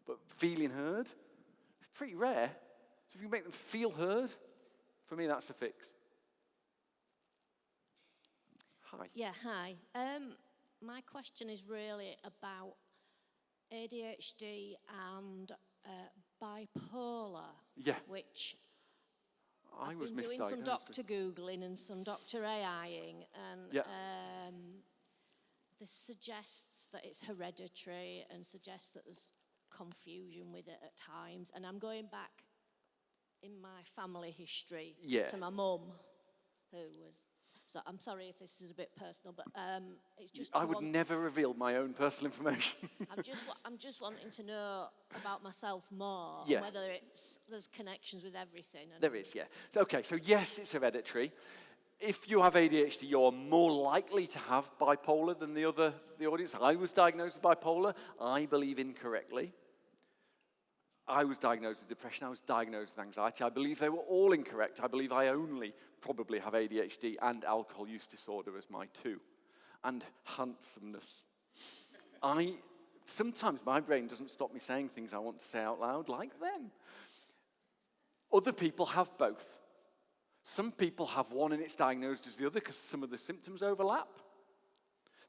But feeling heard is pretty rare. So if you can make them feel heard, for me, that's a fix. Hi. Yeah, hi. My question is really about ADHD and bipolar, which I've been doing some doctor Googling and some doctor AIing, and this suggests that it's hereditary and suggests that there's confusion with it at times. And I'm going back in my family history to my mum, who was... So I'm sorry if this is a bit personal, but it's just. I would never reveal my own personal information. I'm just wanting to know about myself more, Yeah. and whether there's connections with everything. There is, yeah. So yes, it's hereditary. If you have ADHD, you're more likely to have bipolar than the audience. I was diagnosed with bipolar, I believe incorrectly. I was diagnosed with depression, I was diagnosed with anxiety. I believe they were all incorrect. I believe I only probably have ADHD and alcohol use disorder as my two. And handsomeness. Sometimes my brain doesn't stop me saying things I want to say out loud, like them. Other people have both. Some people have one and it's diagnosed as the other because some of the symptoms overlap.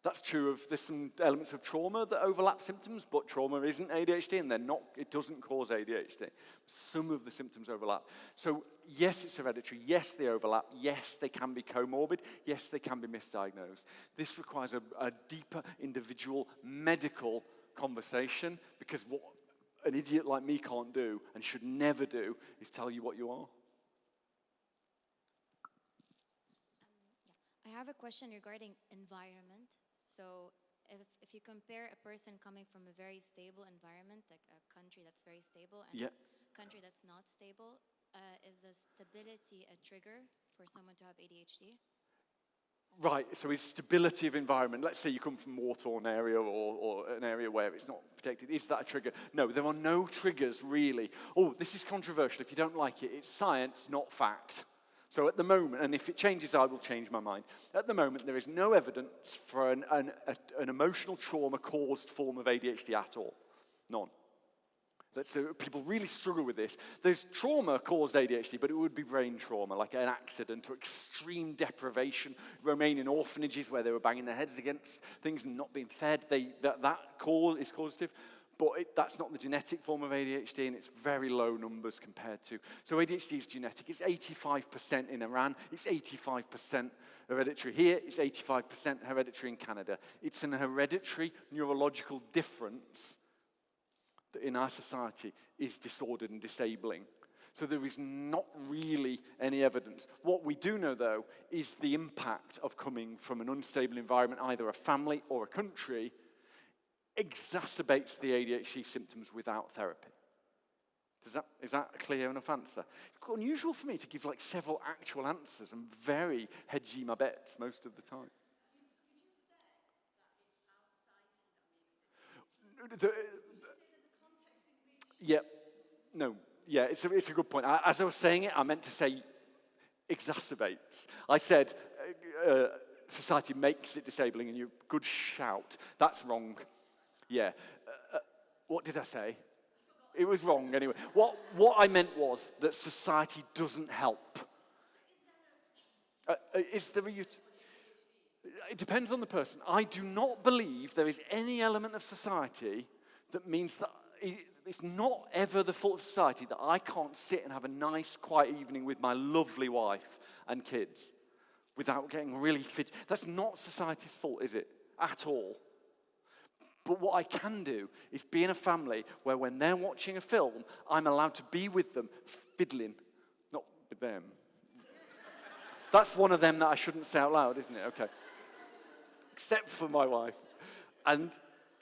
That's true of, there's some elements of trauma that overlap symptoms, but trauma isn't ADHD and it doesn't cause ADHD. Some of the symptoms overlap. So yes, it's hereditary. Yes, they overlap. Yes, they can be comorbid. Yes, they can be misdiagnosed. This requires a deeper individual medical conversation, because what an idiot like me can't do and should never do is tell you what you are. I have a question regarding environment. So if you compare a person coming from a very stable environment, like a country that's very stable, and a country that's not stable, is the stability a trigger for someone to have ADHD? Right, so is stability of environment, let's say you come from a war-torn area or an area where it's not protected, is that a trigger? No, there are no triggers really. Oh, this is controversial, if you don't like it, it's science, not fact. So at the moment, and if it changes, I will change my mind. At the moment, there is no evidence for an emotional trauma-caused form of ADHD at all. None. People really struggle with this. There's trauma-caused ADHD, but it would be brain trauma, like an accident or extreme deprivation. Remain in orphanages where they were banging their heads against things and not being fed. That cause is causative. But that's not the genetic form of ADHD, and it's very low numbers compared to. So ADHD is genetic. It's 85% in Iran. It's 85% hereditary here. It's 85% hereditary in Canada. It's an hereditary neurological difference that in our society is disordered and disabling. So there is not really any evidence. What we do know, though, is the impact of coming from an unstable environment, either a family or a country, exacerbates the ADHD symptoms without therapy. Is that a clear enough answer? It's unusual for me to give like several actual answers. I'm very hedgy my bets most of the time. It's a good point. As I was saying it, I meant to say exacerbates. I said society makes it disabling, and good shout. That's wrong. Yeah. What did I say? It was wrong anyway. What I meant was that society doesn't help. It depends on the person. I do not believe there is any element of society that means that it's not ever the fault of society that I can't sit and have a nice, quiet evening with my lovely wife and kids without getting really fit. That's not society's fault, is it? At all. But what I can do is be in a family where when they're watching a film, I'm allowed to be with them, fiddling, not with them. That's one of them that I shouldn't say out loud, isn't it? Okay. Except for my wife. And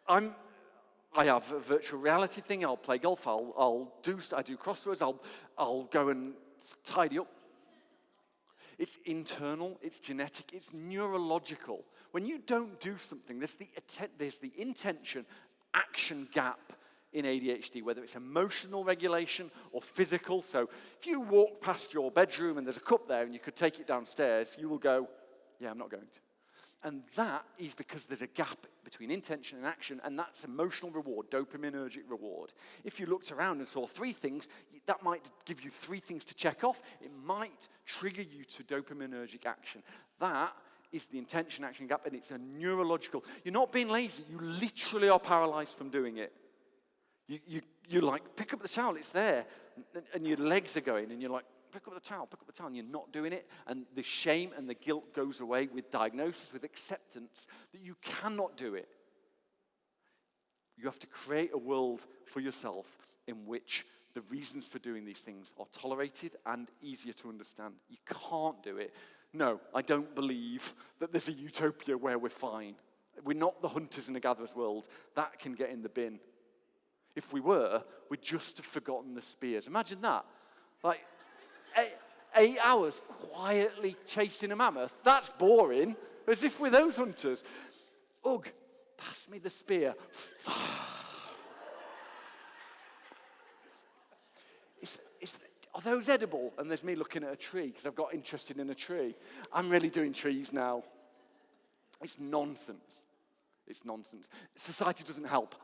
I have a virtual reality thing. I'll play golf. I do crosswords. I'll go and tidy up. It's internal, it's genetic, it's neurological. When you don't do something, there's the intention-action gap in ADHD, whether it's emotional regulation or physical. So if you walk past your bedroom and there's a cup there and you could take it downstairs, you will go, yeah, I'm not going to. And that is because there's a gap between intention and action, and that's emotional reward, dopaminergic reward. If you looked around and saw three things, that might give you three things to check off. It might trigger you to dopaminergic action. That is the intention-action gap, and it's a neurological. You're not being lazy. You literally are paralyzed from doing it. You're like, pick up the towel, it's there. And your legs are going, and you're like, pick up the towel, and you're not doing it. And the shame and the guilt goes away with diagnosis, with acceptance that you cannot do it. You have to create a world for yourself in which the reasons for doing these things are tolerated and easier to understand. You can't do it. No, I don't believe that there's a utopia where we're fine. We're not the hunters and the gatherers world. That can get in the bin. If we were, we'd just have forgotten the spears. Imagine that. Like, 8 hours quietly chasing a mammoth. That's boring. As if we're those hunters. Ugh, pass me the spear. Are those edible? And there's me looking at a tree because I've got interested in a tree. I'm really doing trees now. It's nonsense. It's nonsense. Society doesn't help.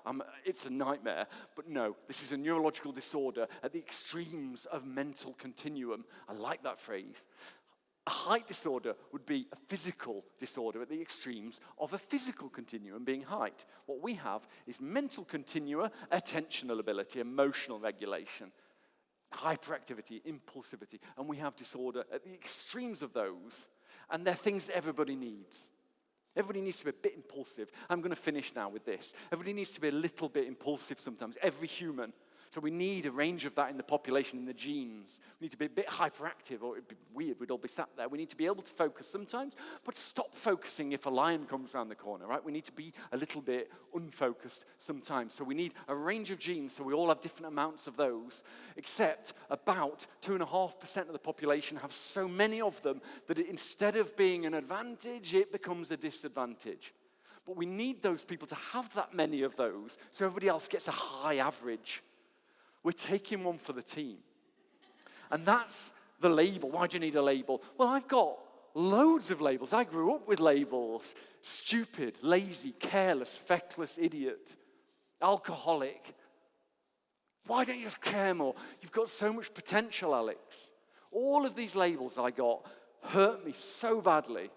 It's a nightmare. But no, this is a neurological disorder at the extremes of mental continuum. I like that phrase. A height disorder would be a physical disorder at the extremes of a physical continuum being height. What we have is mental continua, attentional ability, emotional regulation, hyperactivity, impulsivity, and we have disorder at the extremes of those, and they're things that everybody needs. Everybody needs to be a bit impulsive. I'm going to finish now with this. Everybody needs to be a little bit impulsive sometimes, every human. So we need a range of that in the population, in the genes. We need to be a bit hyperactive, or it'd be weird, we'd all be sat there. We need to be able to focus sometimes, but stop focusing if a lion comes around the corner, right? We need to be a little bit unfocused sometimes. So we need a range of genes, so we all have different amounts of those, except about 2.5% of the population have so many of them that instead of being an advantage, it becomes a disadvantage. But we need those people to have that many of those, so everybody else gets a high average. We're taking one for the team. And that's the label. Why do you need a label? Well, I've got loads of labels. I grew up with labels. Stupid, lazy, careless, feckless, idiot, alcoholic. Why don't you just care more? You've got so much potential, Alex. All of these labels I got hurt me so badly.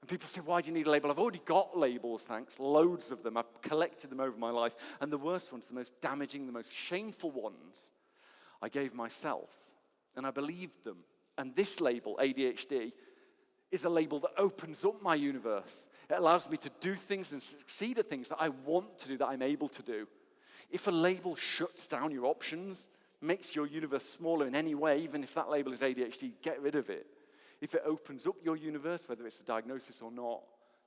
And people say, why do you need a label? I've already got labels, thanks. Loads of them. I've collected them over my life. And the worst ones, the most damaging, the most shameful ones, I gave myself. And I believed them. And this label, ADHD, is a label that opens up my universe. It allows me to do things and succeed at things that I want to do, that I'm able to do. If a label shuts down your options, makes your universe smaller in any way, even if that label is ADHD, get rid of it. If it opens up your universe, whether it's a diagnosis or not,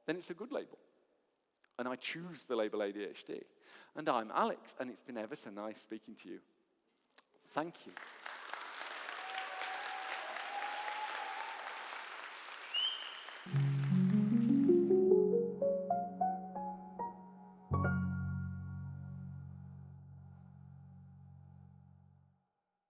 then it's a good label. And I choose the label ADHD. And I'm Alex, and it's been ever so nice speaking to you. Thank you.